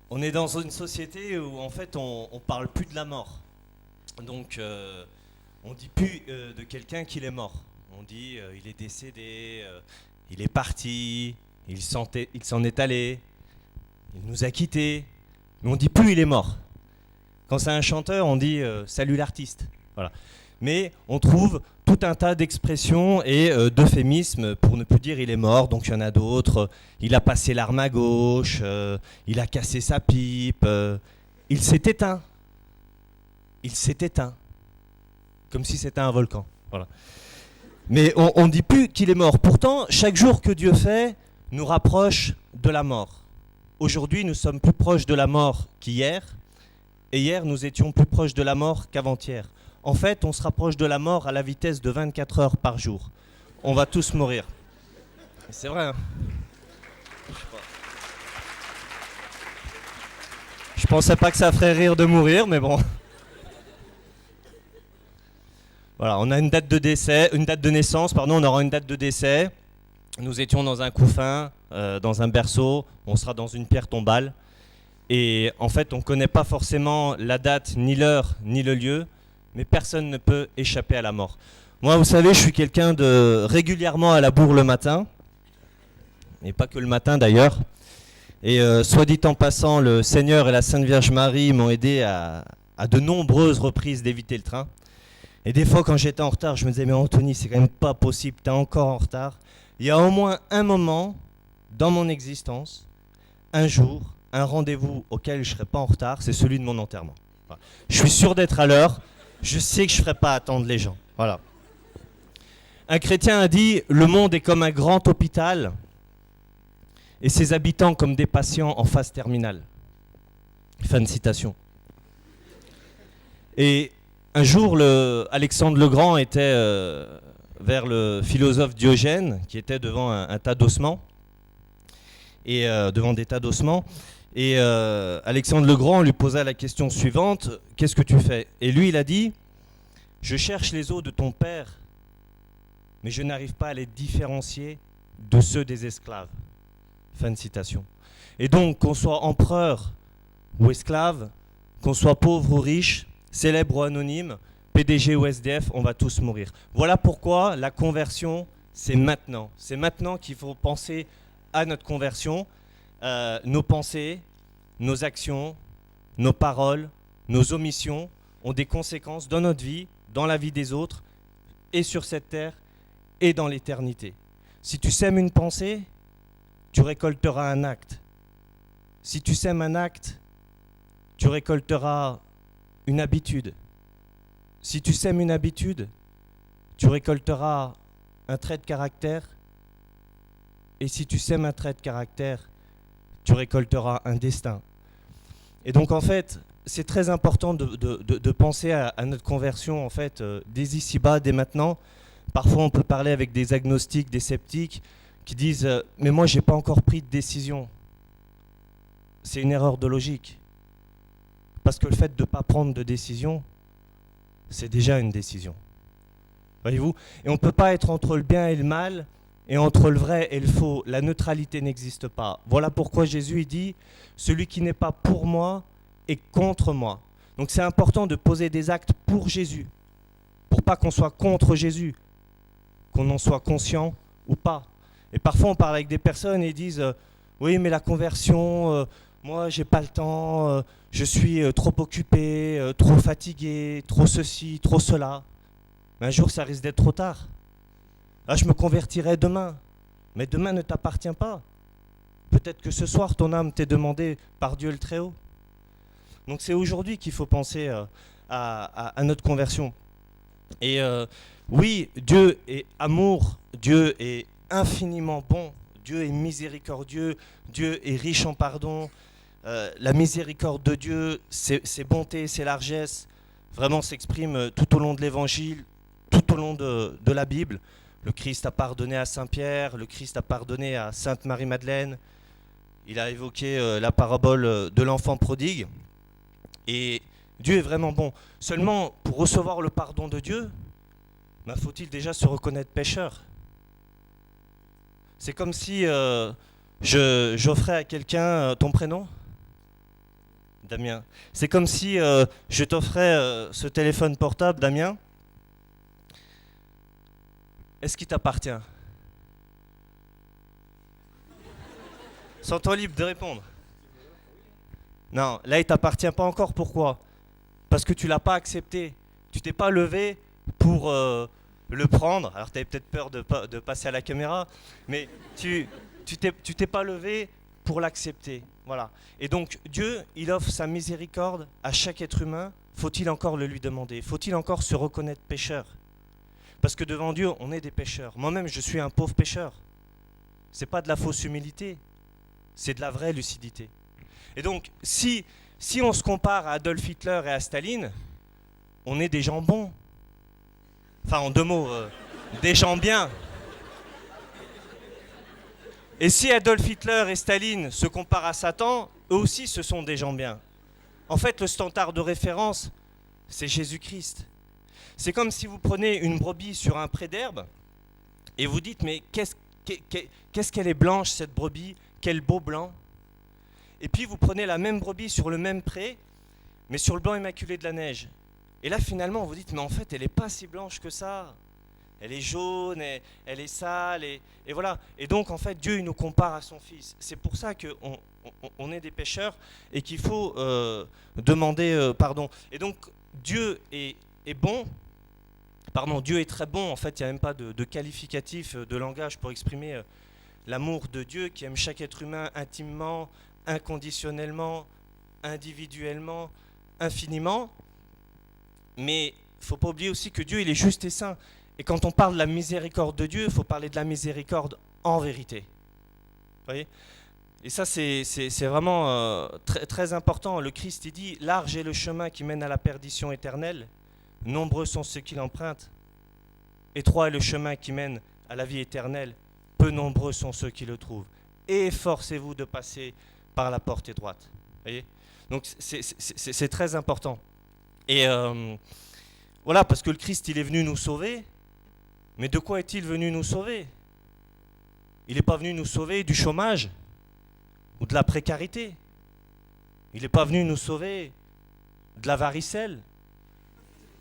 On est dans une société où en fait on parle plus de la mort. Donc on dit plus de quelqu'un qu'il est mort. On dit il est décédé, il est parti, il s'en est allé, il nous a quittés. Mais on dit plus il est mort. Quand c'est un chanteur, on dit salut l'artiste. Voilà. Mais on trouve tout un tas d'expressions et d'euphémismes pour ne plus dire il est mort. Donc il y en a d'autres. Il a passé l'arme à gauche, il a cassé sa pipe, il s'est éteint. Il s'est éteint. Comme si c'était un volcan. Voilà. Mais on ne dit plus qu'il est mort. Pourtant, chaque jour que Dieu fait nous rapproche de la mort. Aujourd'hui, nous sommes plus proches de la mort qu'hier. Et hier, nous étions plus proches de la mort qu'avant-hier. En fait, on se rapproche de la mort à la vitesse de 24 heures par jour. On va tous mourir. C'est vrai, hein. Je pensais pas que ça ferait rire de mourir, mais bon. Voilà, on a une date de décès, une date de naissance, pardon, on aura une date de décès. Nous étions dans un couffin, dans un berceau, on sera dans une pierre tombale. Et en fait, on ne connaît pas forcément la date, ni l'heure, ni le lieu, mais personne ne peut échapper à la mort. Moi, vous savez, je suis quelqu'un de régulièrement à la bourre le matin, et pas que le matin d'ailleurs. Et soit dit en passant, le Seigneur et la Sainte Vierge Marie m'ont aidé à de nombreuses reprises d'éviter le train. Et des fois, quand j'étais en retard, je me disais, mais Anthony, c'est quand même pas possible, t'es encore en retard. Il y a au moins un moment dans mon existence, un jour, un rendez-vous auquel je ne serai pas en retard, c'est celui de mon enterrement. Voilà. Je suis sûr d'être à l'heure, je sais que je ne ferai pas attendre les gens. Voilà. Un chrétien a dit, le monde est comme un grand hôpital et ses habitants comme des patients en phase terminale. Fin de citation. Et un jour, Alexandre le Grand était vers le philosophe Diogène, qui était devant un tas d'ossements, et devant des tas d'ossements. Et Alexandre le Grand lui posa la question suivante, qu'est-ce que tu fais? Et lui, il a dit, je cherche les os de ton père, mais je n'arrive pas à les différencier de ceux des esclaves. Fin de citation. Et donc, qu'on soit empereur ou esclave, qu'on soit pauvre ou riche, célèbre ou anonyme, PDG ou SDF, on va tous mourir. Voilà pourquoi la conversion, c'est maintenant. C'est maintenant qu'il faut penser à notre conversion. Nos pensées, nos actions, nos paroles, nos omissions ont des conséquences dans notre vie, dans la vie des autres, et sur cette terre, et dans l'éternité. Si tu sèmes une pensée, tu récolteras un acte. Si tu sèmes un acte, tu récolteras une habitude. Si tu sèmes une habitude, tu récolteras un trait de caractère. Et si tu sèmes un trait de caractère, tu récolteras un destin. Et donc en fait, c'est très important de penser à notre conversion en fait, dès ici-bas, dès maintenant. Parfois on peut parler avec des agnostiques, des sceptiques qui disent « mais moi j'ai pas encore pris de décision ». C'est une erreur de logique. Parce que le fait de ne pas prendre de décision, c'est déjà une décision. Voyez-vous? Et on ne peut pas être entre le bien et le mal, et entre le vrai et le faux. La neutralité n'existe pas. Voilà pourquoi Jésus dit, celui qui n'est pas pour moi est contre moi. Donc c'est important de poser des actes pour Jésus, pour pas qu'on soit contre Jésus, qu'on en soit conscient ou pas. Et parfois on parle avec des personnes et ils disent, oui mais la conversion, moi j'ai pas le temps, je suis trop occupé, trop fatigué, trop ceci, trop cela. Mais un jour ça risque d'être trop tard. Là, je me convertirai demain. Mais demain ne t'appartient pas. Peut-être que ce soir, ton âme t'est demandée par Dieu le Très-Haut. Donc c'est aujourd'hui qu'il faut penser à notre conversion. Et oui, Dieu est amour, Dieu est infiniment bon, Dieu est miséricordieux, Dieu est riche en pardon. La miséricorde de Dieu, ses bontés, ses largesses, vraiment s'expriment tout au long de l'Évangile, tout au long de la Bible. Le Christ a pardonné à Saint-Pierre, le Christ a pardonné à Sainte Marie-Madeleine. Il a évoqué la parabole de l'enfant prodigue. Et Dieu est vraiment bon. Seulement, pour recevoir le pardon de Dieu, faut-il déjà se reconnaître pécheur? C'est comme si j'offrais à quelqu'un ton prénom. Damien. C'est comme si je t'offrais ce téléphone portable, Damien. Est-ce qu'il t'appartient? Sens-toi libre de répondre. Non, là il t'appartient pas encore. Pourquoi? Parce que tu l'as pas accepté. Tu t'es pas levé pour le prendre. Alors tu avais peut-être peur de passer à la caméra, mais tu t'es pas levé pour l'accepter. Voilà. Et donc Dieu, il offre sa miséricorde à chaque être humain. Faut-il encore le lui demander? Faut-il encore se reconnaître pécheur? Parce que devant Dieu, on est des pécheurs. Moi-même, je suis un pauvre pécheur. C'est pas de la fausse humilité, c'est de la vraie lucidité. Et donc, si on se compare à Adolf Hitler et à Staline, on est des gens bons. Enfin, en deux mots, des gens bien. Et si Adolf Hitler et Staline se comparent à Satan, eux aussi, ce sont des gens bien. En fait, le standard de référence, c'est Jésus-Christ. C'est comme si vous prenez une brebis sur un pré d'herbe et vous dites, mais qu'est-ce qu'elle est blanche, cette brebis, quel beau blanc. Et puis vous prenez la même brebis sur le même pré, mais sur le blanc immaculé de la neige. Et là, finalement, vous dites, mais en fait, elle n'est pas si blanche que ça. Elle est jaune, elle est sale, et voilà. Et donc, en fait, Dieu, il nous compare à son Fils. C'est pour ça qu'on est des pécheurs et qu'il faut demander pardon. Et donc, Dieu est bon. Pardon, Dieu est très bon. En fait, il n'y a même pas de qualificatif de langage pour exprimer l'amour de Dieu qui aime chaque être humain intimement, inconditionnellement, individuellement, infiniment. Mais il ne faut pas oublier aussi que Dieu, il est juste et saint. Et quand on parle de la miséricorde de Dieu, il faut parler de la miséricorde en vérité. Vous voyez ? Et ça, c'est vraiment très, très important. Le Christ, il dit, large est le chemin qui mène à la perdition éternelle. Nombreux sont ceux qui l'empruntent. Étroit est le chemin qui mène à la vie éternelle. Peu nombreux sont ceux qui le trouvent. Et efforcez-vous de passer par la porte étroite. Vous voyez ? Donc c'est très important. Et voilà, parce que le Christ, il est venu nous sauver. Mais de quoi est-il venu nous sauver? Il n'est pas venu nous sauver du chômage ou de la précarité. Il n'est pas venu nous sauver de la varicelle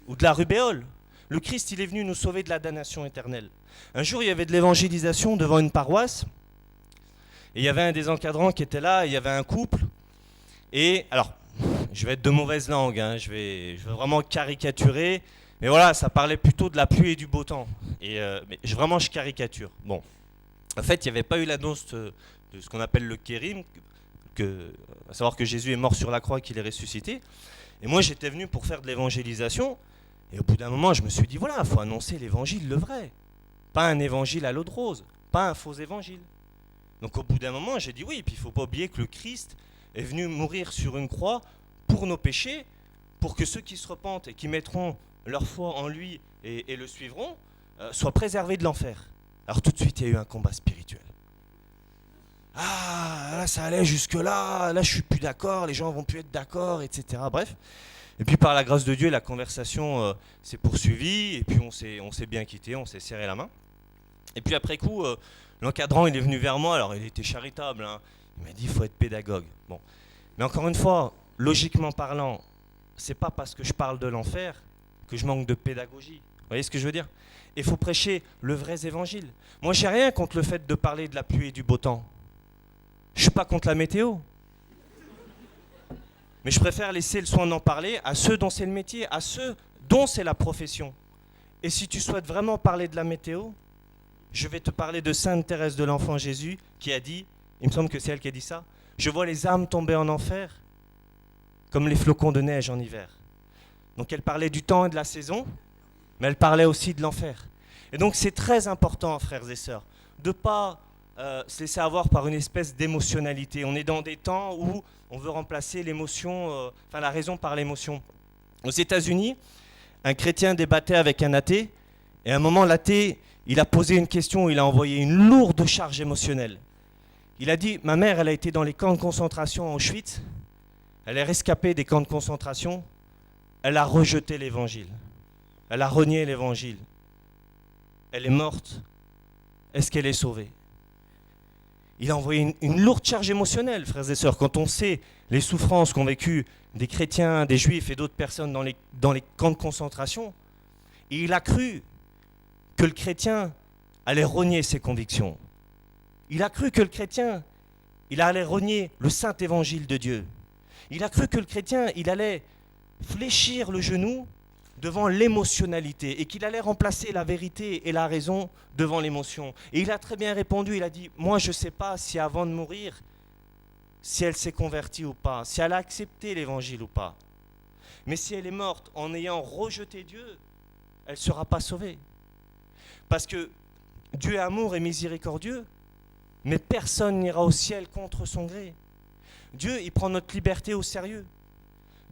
ou de la rubéole. Le Christ, il est venu nous sauver de la damnation éternelle. Un jour, il y avait de l'évangélisation devant une paroisse. Et il y avait un des encadrants qui était là, et il y avait un couple. Et alors, je vais être de mauvaise langue, hein, je vais vraiment caricaturer. Mais voilà, ça parlait plutôt de la pluie et du beau temps. Et mais vraiment, je caricature. Bon, en fait, il n'y avait pas eu l'annonce de ce qu'on appelle le kérim, à savoir que Jésus est mort sur la croix, qu'il est ressuscité. Et moi, j'étais venu pour faire de l'évangélisation. Et au bout d'un moment, je me suis dit, voilà, il faut annoncer l'évangile, le vrai. Pas un évangile à l'eau de rose, pas un faux évangile. Donc au bout d'un moment, j'ai dit oui, puis il ne faut pas oublier que le Christ est venu mourir sur une croix pour nos péchés, pour que ceux qui se repentent et qui mettront leur foi en lui et le suivront, soient préservés de l'enfer. Alors tout de suite, il y a eu un combat spirituel. Ah, là ça allait jusque-là, là je suis plus d'accord, les gens vont plus être d'accord, etc. Bref. Et puis par la grâce de Dieu, la conversation s'est poursuivie, et puis on s'est bien quitté, on s'est serré la main. Et puis après coup, l'encadrant il est venu vers moi, alors il était charitable, hein. Il m'a dit il faut être pédagogue. Bon. Mais encore une fois, logiquement parlant, c'est pas parce que je parle de l'enfer que je manque de pédagogie. Vous voyez ce que je veux dire? Il faut prêcher le vrai évangile. Moi j'ai rien contre le fait de parler de la pluie et du beau temps. Je suis pas contre la météo. Mais je préfère laisser le soin d'en parler à ceux dont c'est le métier, à ceux dont c'est la profession. Et si tu souhaites vraiment parler de la météo, je vais te parler de Sainte Thérèse de l'Enfant Jésus qui a dit, il me semble que c'est elle qui a dit ça, je vois les âmes tomber en enfer comme les flocons de neige en hiver. Donc elle parlait du temps et de la saison, mais elle parlait aussi de l'enfer. Et donc c'est très important, frères et sœurs, de ne pas se laisser avoir par une espèce d'émotionnalité. On est dans des temps où on veut remplacer l'émotion, la raison par l'émotion. Aux États-Unis, un chrétien débattait avec un athée, et à un moment, l'athée, il a posé une question, il a envoyé une lourde charge émotionnelle. Il a dit, ma mère, elle a été dans les camps de concentration à Auschwitz, elle est rescapée des camps de concentration, elle a rejeté l'évangile, elle a renié l'évangile, elle est morte, est-ce qu'elle est sauvée? il a envoyé une lourde charge émotionnelle, frères et sœurs. Quand on sait les souffrances qu'ont vécues des chrétiens, des juifs et d'autres personnes dans les camps de concentration, et il a cru que le chrétien allait renier ses convictions. Il a cru que le chrétien, il allait renier le saint évangile de Dieu. Il a cru que le chrétien, il allait fléchir le genou devant l'émotionnalité et qu'il allait remplacer la vérité et la raison devant l'émotion. Et il a très bien répondu, il a dit, moi je ne sais pas si avant de mourir, si elle s'est convertie ou pas, si elle a accepté l'évangile ou pas. Mais si elle est morte en ayant rejeté Dieu, elle ne sera pas sauvée. Parce que Dieu est amour et miséricordieux, mais personne n'ira au ciel contre son gré. Dieu, il prend notre liberté au sérieux.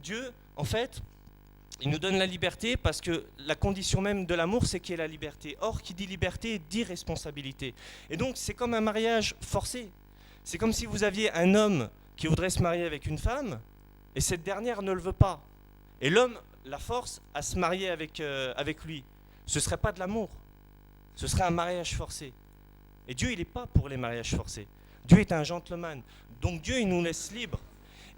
Dieu, en fait, il nous donne la liberté parce que la condition même de l'amour, c'est qu'il y ait la liberté. Or, qui dit liberté, dit responsabilité. Et donc, c'est comme un mariage forcé. C'est comme si vous aviez un homme qui voudrait se marier avec une femme, et cette dernière ne le veut pas. Et l'homme la force à se marier avec lui. Ce ne serait pas de l'amour. Ce serait un mariage forcé. Et Dieu, il n'est pas pour les mariages forcés. Dieu est un gentleman. Donc Dieu, il nous laisse libres.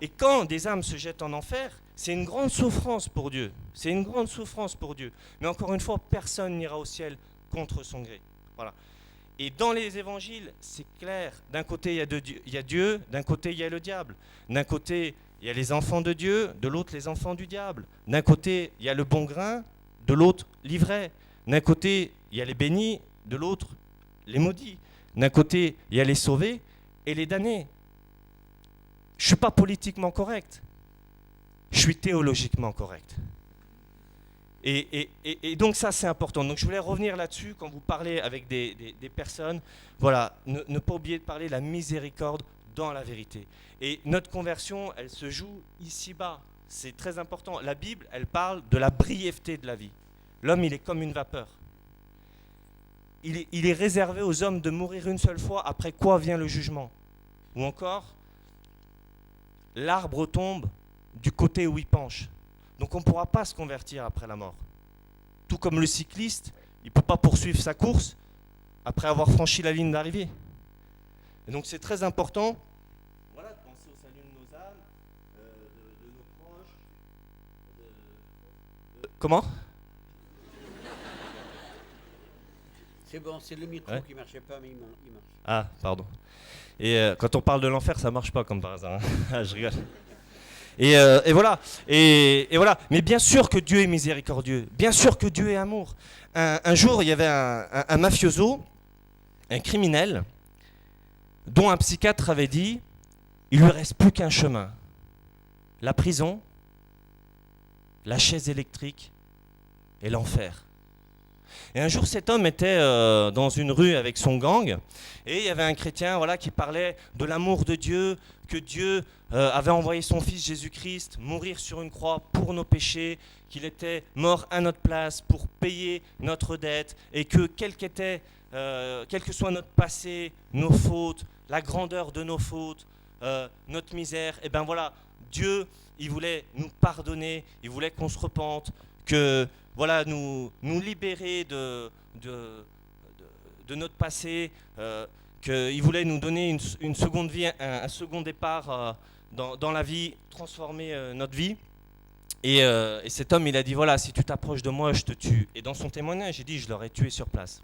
Et quand des âmes se jettent en enfer, c'est une grande souffrance pour Dieu. C'est une grande souffrance pour Dieu. Mais encore une fois, personne n'ira au ciel contre son gré. Voilà. Et dans les évangiles, c'est clair. D'un côté, il y a Dieu, d'un côté, il y a le diable. D'un côté, il y a les enfants de Dieu, de l'autre, les enfants du diable. D'un côté, il y a le bon grain, de l'autre, l'ivraie. D'un côté, il y a les bénis, de l'autre, les maudits. D'un côté, il y a les sauvés et les damnés. Je ne suis pas politiquement correct. Je suis théologiquement correct. Et donc ça, c'est important. Donc je voulais revenir là-dessus quand vous parlez avec des personnes. Voilà, ne pas oublier de parler de la miséricorde dans la vérité. Et notre conversion, elle se joue ici-bas. C'est très important. La Bible, elle parle de la brièveté de la vie. L'homme, il est comme une vapeur. Il est réservé aux hommes de mourir une seule fois, après quoi vient le jugement. Ou encore, l'arbre tombe du côté où il penche. Donc on ne pourra pas se convertir après la mort. Tout comme le cycliste, il ne peut pas poursuivre sa course après avoir franchi la ligne d'arrivée. Et donc c'est très important, voilà, de penser au salut de nos âmes, de nos proches. Comment ? C'est bon, c'est le micro qui ne marchait pas, mais il marche. Ah, pardon. Et quand on parle de l'enfer, ça ne marche pas comme par hasard. Hein. Je rigole. Et voilà. Et voilà. Mais bien sûr que Dieu est miséricordieux. Bien sûr que Dieu est amour. Un jour, il y avait un mafioso, un criminel, dont un psychiatre avait dit « Il ne lui reste plus qu'un chemin. La prison, la chaise électrique et l'enfer. » Et un jour, cet homme était dans une rue avec son gang, et il y avait un chrétien, voilà, qui parlait de l'amour de Dieu, que Dieu avait envoyé son Fils Jésus-Christ mourir sur une croix pour nos péchés, qu'il était mort à notre place pour payer notre dette, et que quel que soit notre passé, nos fautes, la grandeur de nos fautes, notre misère, et ben voilà, Dieu, il voulait nous pardonner, il voulait qu'on se repente, que voilà, nous libérer de notre passé, qu'il voulait nous donner une seconde vie, un second départ dans la vie, transformer notre vie. Et cet homme, il a dit, voilà, si tu t'approches de moi, je te tue. Et dans son témoignage, il dit, je l'aurais tué sur place.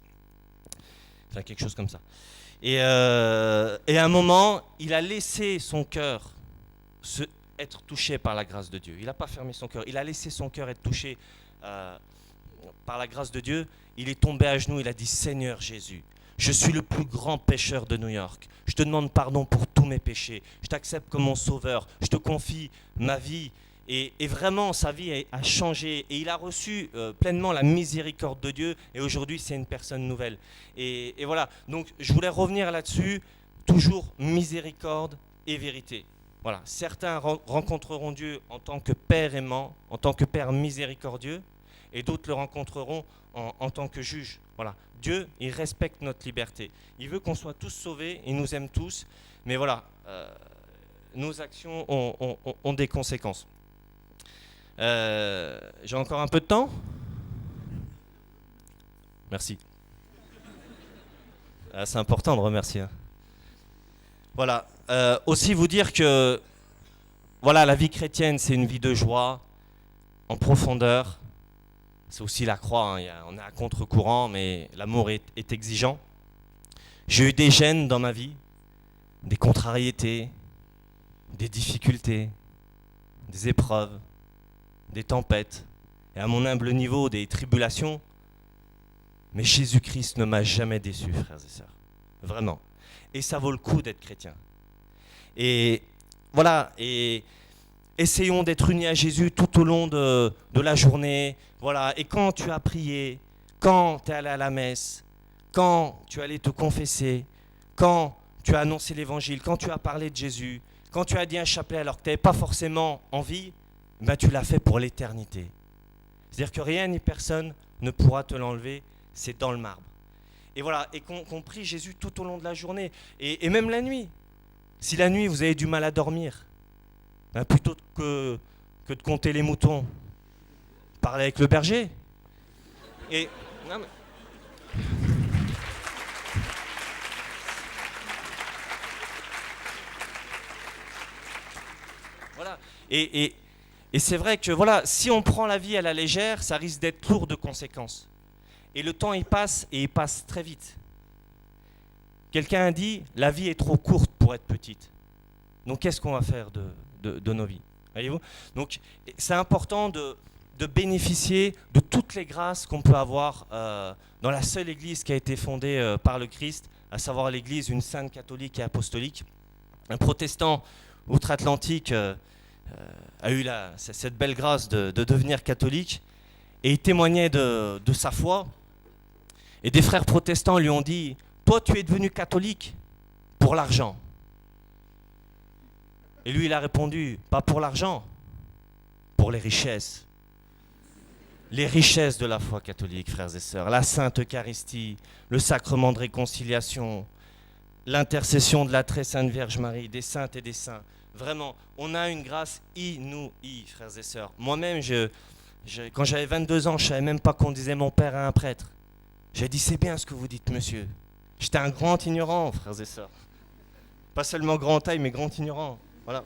Enfin, quelque chose comme ça. Et à un moment, il a laissé son cœur être touché par la grâce de Dieu. Il n'a pas fermé son cœur, il a laissé son cœur être touché par la grâce de Dieu. Il est tombé à genoux, il a dit, Seigneur Jésus, je suis le plus grand pécheur de New York. Je te demande pardon pour tous mes péchés. Je t'accepte comme mon sauveur. Je te confie ma vie. Et vraiment, sa vie a changé. Et il a reçu pleinement la miséricorde de Dieu. Et aujourd'hui, c'est une personne nouvelle. Et voilà. Donc, je voulais revenir là-dessus. Toujours miséricorde et vérité. Voilà. Certains rencontreront Dieu en tant que Père aimant, en tant que Père miséricordieux. Et d'autres le rencontreront en tant que juge. Voilà. Dieu, il respecte notre liberté. Il veut qu'on soit tous sauvés, il nous aime tous, mais voilà, nos actions ont des conséquences. J'ai encore un peu de temps ? Merci. C'est important de remercier. Hein. Voilà. Aussi vous dire que voilà, la vie chrétienne, c'est une vie de joie, en profondeur. C'est aussi la croix, hein. On est à contre-courant, mais l'amour est exigeant. J'ai eu des gênes dans ma vie, des contrariétés, des difficultés, des épreuves, des tempêtes, et à mon humble niveau, des tribulations. Mais Jésus-Christ ne m'a jamais déçu, frères et sœurs. Vraiment. Et ça vaut le coup d'être chrétien. Et voilà, et essayons d'être unis à Jésus tout au long de la journée. Voilà. Et quand tu as prié, quand tu es allé à la messe, quand tu es allé te confesser, quand tu as annoncé l'évangile, quand tu as parlé de Jésus, quand tu as dit un chapelet alors que tu n'avais pas forcément envie, ben tu l'as fait pour l'éternité. C'est-à-dire que rien ni personne ne pourra te l'enlever, c'est dans le marbre. Et voilà, et qu'on prie Jésus tout au long de la journée, et même la nuit. Si la nuit vous avez du mal à dormir, ben plutôt que de compter les moutons, parlez avec le berger. Et non mais... Voilà. Et c'est vrai que voilà, si on prend la vie à la légère, ça risque d'être lourd de conséquences. Et le temps il passe, et il passe très vite. Quelqu'un a dit, la vie est trop courte pour être petite. Donc qu'est-ce qu'on va faire de nos vies? Voyez-vous? Donc c'est important de bénéficier de toutes les grâces qu'on peut avoir dans la seule église qui a été fondée par le Christ, à savoir l'église, une sainte catholique et apostolique. Un protestant outre-Atlantique a eu cette belle grâce de devenir catholique, et il témoignait de sa foi. Et des frères protestants lui ont dit, toi tu es devenu catholique pour l'argent. Et lui il a répondu, pas pour l'argent, pour les richesses. Les richesses de la foi catholique, frères et sœurs, la Sainte Eucharistie, le sacrement de réconciliation, l'intercession de la très sainte Vierge Marie, des saintes et des saints. Vraiment, on a une grâce inouïe, frères et sœurs. Moi-même, quand j'avais 22 ans, je ne savais même pas qu'on disait mon père à un prêtre. J'ai dit, c'est bien ce que vous dites, monsieur. J'étais un grand ignorant, frères et sœurs. Pas seulement grand taille, mais grand ignorant. Voilà.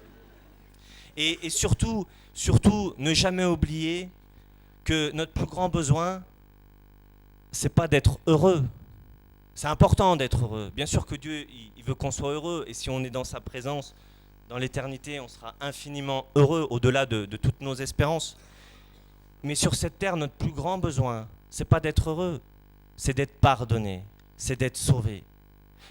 Et surtout, ne jamais oublier que notre plus grand besoin, c'est pas d'être heureux. C'est important d'être heureux. Bien sûr que Dieu, il veut qu'on soit heureux. Et si on est dans sa présence, dans l'éternité, on sera infiniment heureux au-delà de toutes nos espérances. Mais sur cette terre, notre plus grand besoin, c'est pas d'être heureux, c'est d'être pardonné, c'est d'être sauvé.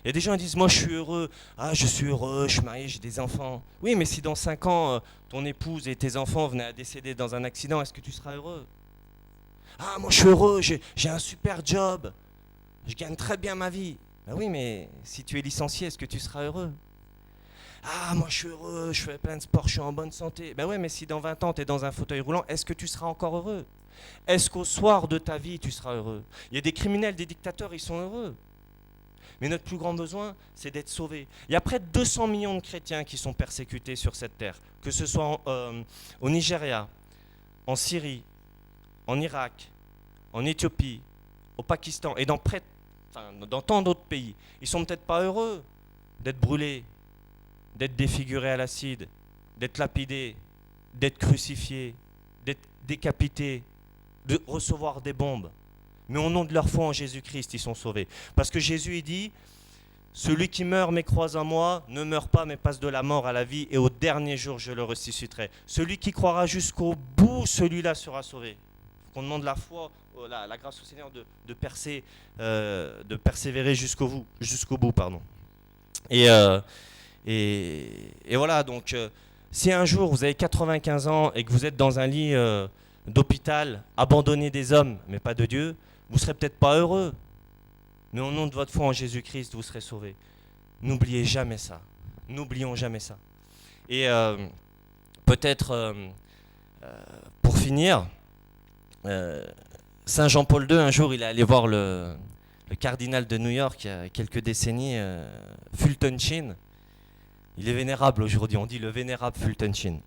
Il y a des gens qui disent, moi je suis heureux, je suis heureux, je suis marié, j'ai des enfants. Oui, mais si dans 5 ans, ton épouse et tes enfants venaient à décéder dans un accident, est-ce que tu seras heureux? Moi je suis heureux, j'ai un super job, je gagne très bien ma vie. Ben oui, mais si tu es licencié, est-ce que tu seras heureux? Moi je suis heureux, je fais plein de sport, je suis en bonne santé. Ben ouais, mais si dans 20 ans tu es dans un fauteuil roulant, est-ce que tu seras encore heureux? Est-ce qu'au soir de ta vie tu seras heureux? Il y a des criminels, des dictateurs, ils sont heureux. Mais notre plus grand besoin, c'est d'être sauvés. Il y a près de 200 millions de chrétiens qui sont persécutés sur cette terre, que ce soit au Nigeria, en Syrie, en Irak, en Éthiopie, au Pakistan et dans tant d'autres pays. Ils ne sont peut-être pas heureux d'être brûlés, d'être défigurés à l'acide, d'être lapidés, d'être crucifiés, d'être décapités, de recevoir des bombes. Mais au nom de leur foi en Jésus-Christ, ils sont sauvés. Parce que Jésus, il dit, celui qui meurt mais croit en moi, ne meurt pas mais passe de la mort à la vie, et au dernier jour, je le ressusciterai. Celui qui croira jusqu'au bout, celui-là sera sauvé. Il faut qu'on demande la foi, la grâce au Seigneur de persévérer jusqu'au bout. Et voilà, donc, si un jour vous avez 95 ans et que vous êtes dans un lit d'hôpital, abandonné des hommes, mais pas de Dieu, vous ne serez peut-être pas heureux. Mais au nom de votre foi en Jésus-Christ, vous serez sauvés. N'oubliez jamais ça. N'oublions jamais ça. Et peut-être, pour finir, Saint Jean-Paul II, un jour, il est allé voir le cardinal de New York, il y a quelques décennies, Fulton Sheen. Il est vénérable aujourd'hui, on dit le vénérable Fulton Sheen.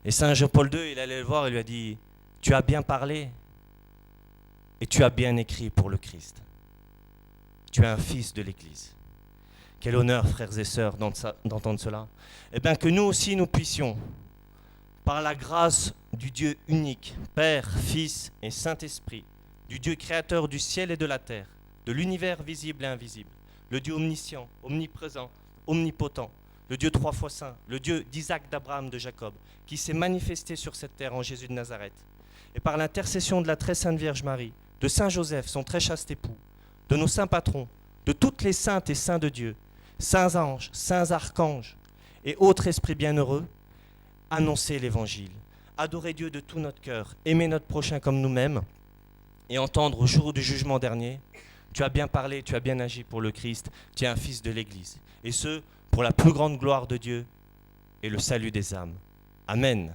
Et Saint Jean-Paul II, il allait le voir et lui a dit, tu as bien parlé et tu as bien écrit pour le Christ. Tu es un fils de l'Église. Quel honneur, frères et sœurs, d'entendre cela. Eh bien, que nous aussi, nous puissions, par la grâce du Dieu unique, Père, Fils et Saint-Esprit, du Dieu créateur du ciel et de la terre, de l'univers visible et invisible, le Dieu omniscient, omniprésent, omnipotent, le Dieu 3 fois saint, le Dieu d'Isaac, d'Abraham, de Jacob, qui s'est manifesté sur cette terre en Jésus de Nazareth, et par l'intercession de la très sainte Vierge Marie, de Saint Joseph, son très chaste époux, de nos saints patrons, de toutes les saintes et saints de Dieu, saints anges, saints archanges et autres esprits bienheureux, annoncer l'Évangile, adorer Dieu de tout notre cœur, aimer notre prochain comme nous-mêmes et entendre au jour du jugement dernier, tu as bien parlé, tu as bien agi pour le Christ, tu es un fils de l'Église, et ce, pour la plus grande gloire de Dieu et le salut des âmes. Amen.